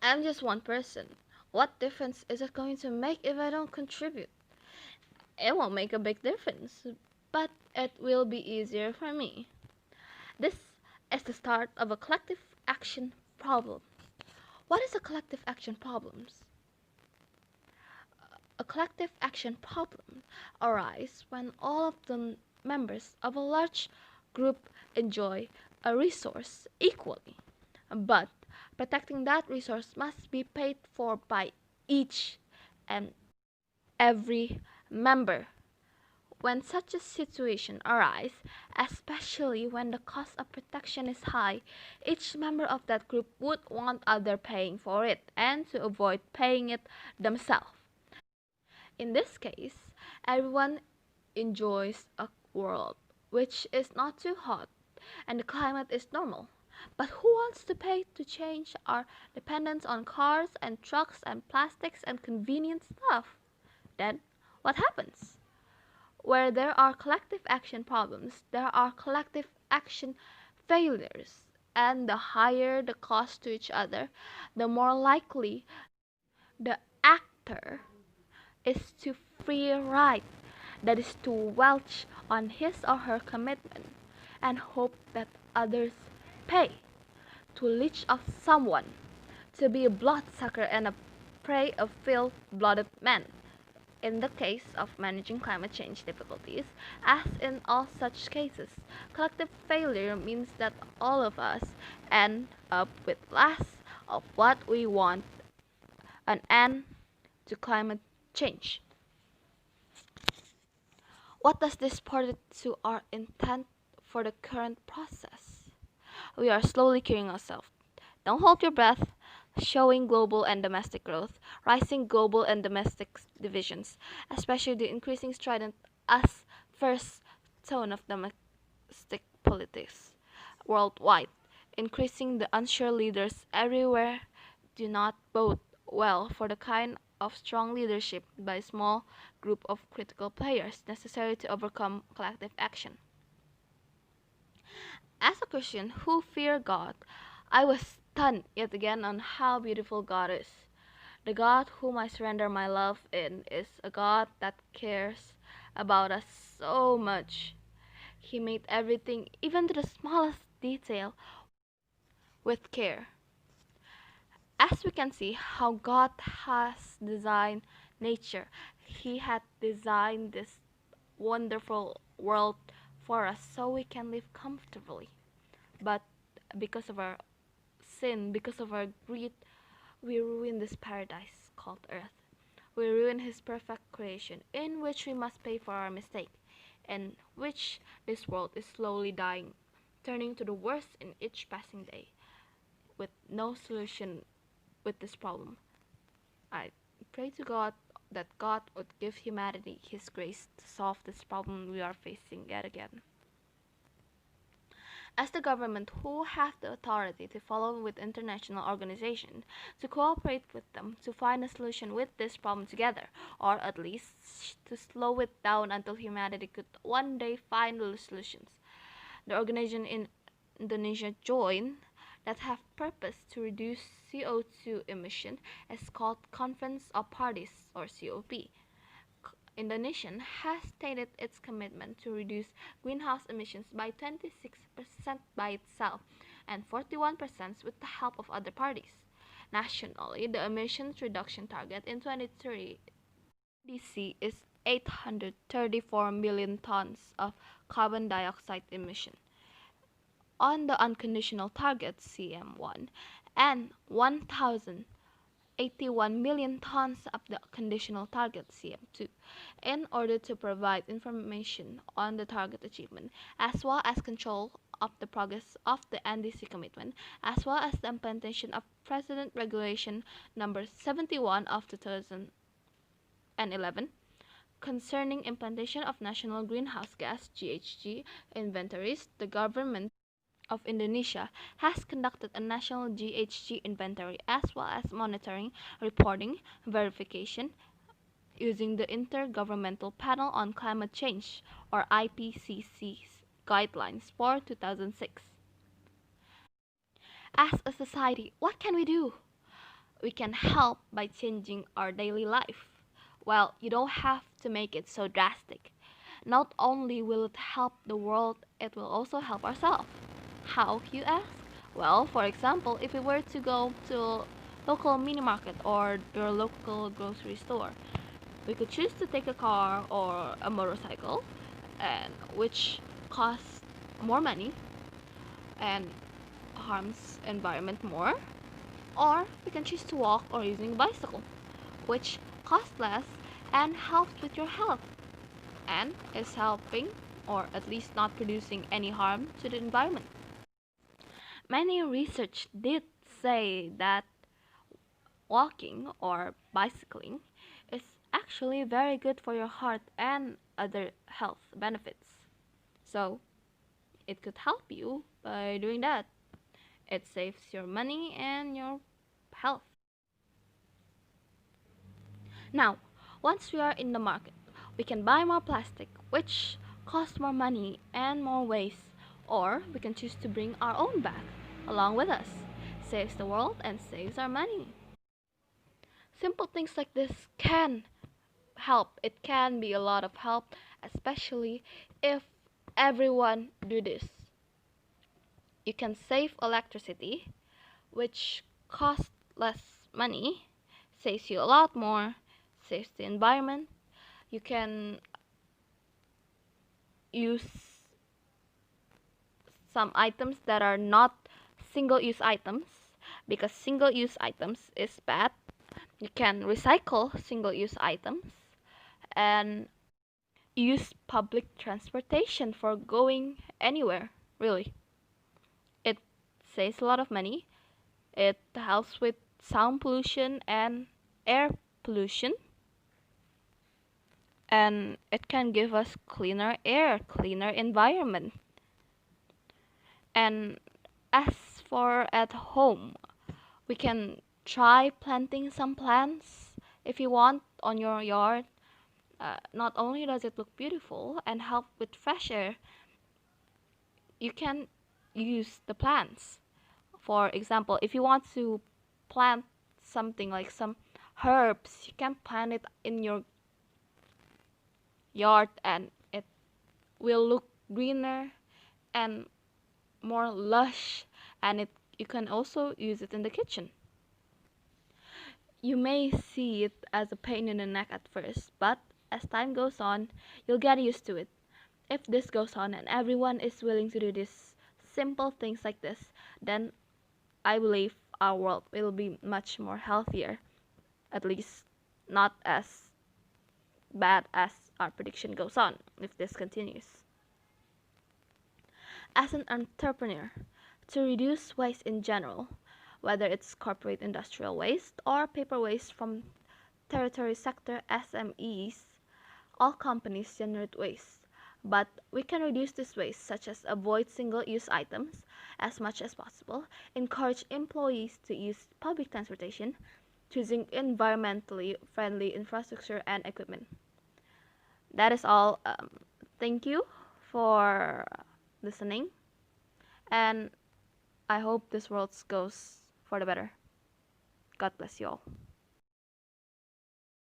I'm just one person. What difference is it going to make if I don't contribute? It won't make a big difference, but it will be easier for me. This is the start of a collective action problem. What is a collective action problem? A collective action problem arises when all of the members of a large group enjoy a resource equally, but protecting that resource must be paid for by each and every member. When such a situation arises, especially when the cost of protection is high, each member of that group would want other paying for it and to avoid paying it themselves. In this case, everyone enjoys a world which is not too hot and the climate is normal. But who wants to pay to change our dependence on cars and trucks and plastics and convenient stuff? Then what happens? Where there are collective action problems, there are collective action failures. And the higher the cost to each other, the more likely the actor is to free ride, that is to welch on his or her commitment and hope that others pay, to leech off someone, to be a bloodsucker and a prey of full-blooded men. In the case of managing climate change difficulties, as in all such cases, collective failure means that all of us end up with less of what we want, an end to climate change. What does this portend to our intent for the current process? We are slowly killing ourselves. Don't hold your breath. Showing global and domestic growth, rising global and domestic divisions, especially the increasing strident as first tone of domestic politics worldwide, increasing the unsure leaders everywhere do not bode well for the kind of strong leadership by a small group of critical players necessary to overcome collective action. As a Christian who fear God, I was stunned yet again on how beautiful God is. The God whom I surrender my love in is a God that cares about us so much. He made everything, even to the smallest detail, with care. As we can see how God has designed nature, He had designed this wonderful world for us so we can live comfortably. But because of our sin, because of our greed, we ruin this paradise called earth. We ruin His perfect creation, in which we must pay for our mistake, in which this world is slowly dying, turning to the worst in each passing day, with no solution with this problem. I pray to God that God would give humanity His grace to solve this problem we are facing yet again. As the government who have the authority to follow with international organizations, to cooperate with them to find a solution with this problem together, or at least to slow it down until humanity could one day find the solutions. The organization in Indonesia joined that have purpose to reduce CO2 emission is called Conference of Parties or COP. Indonesia has stated its commitment to reduce greenhouse emissions by 26% by itself and 41% with the help of other parties. Nationally, the emissions reduction target in 2030 DC is 834 million tons of carbon dioxide emission. On the unconditional target CM1 and 1,081 million tons of the conditional target CM2 in order to provide information on the target achievement as well as control of the progress of the NDC commitment as well as the implementation of President Regulation number 71 of 2011 concerning implementation of national greenhouse gas GHG inventories. The government of Indonesia has conducted a national GHG inventory as well as monitoring, reporting, verification using the Intergovernmental Panel on Climate Change or IPCC's guidelines for 2006. As a society, what can we do? we can help by changing our daily life. Well, you don't have to make it so drastic. Not only will it help the world, it will also help ourselves. How, you ask? Well, for example, if we were to go to a local mini market or your local grocery store, we could choose to take a car or a motorcycle, and which costs more money and harms environment more, or we can choose to walk or using a bicycle, which costs less and helps with your health and is helping or at least not producing any harm to the environment. Many research did say that walking or bicycling is actually very good for your heart and other health benefits. So it could help you by doing that. It saves your money and your health. Now, once we are in the market, we can buy more plastic, which costs more money and more waste, or we can choose to bring our own bag along with us. Saves the world and saves our money. Simple things like this can help. It can be a lot of help, especially if everyone do this. You can save electricity, which costs less money, saves you a lot more, saves the environment. You can use some items that are not single use items because single use items is bad. You can recycle single use items and use public transportation for going anywhere, really. It saves a lot of money. It helps with sound pollution and air pollution. And it can give us cleaner air, cleaner environment. And as for at home, we can try planting some plants if you want on your yard. Not only does it look beautiful and help with fresh air, you can use the plants. For example, if you want to plant something like some herbs, you can plant it in your yard and it will look greener and more lush, and you can also use it in the kitchen. You may see it as a pain in the neck at first, but as time goes on, you'll get used to it. If this goes on and everyone is willing to do these simple things like this, then I believe our world will be much more healthier, at least not as bad as our prediction goes on if this continues. As an entrepreneur, to reduce waste in general, whether it's corporate industrial waste or paper waste from territory sector SMEs, all companies generate waste. But we can reduce this waste, such as avoid single-use items as much as possible, encourage employees to use public transportation, choosing environmentally friendly infrastructure and equipment. That is all. Thank you for listening, and I hope this world goes for the better. God bless you all.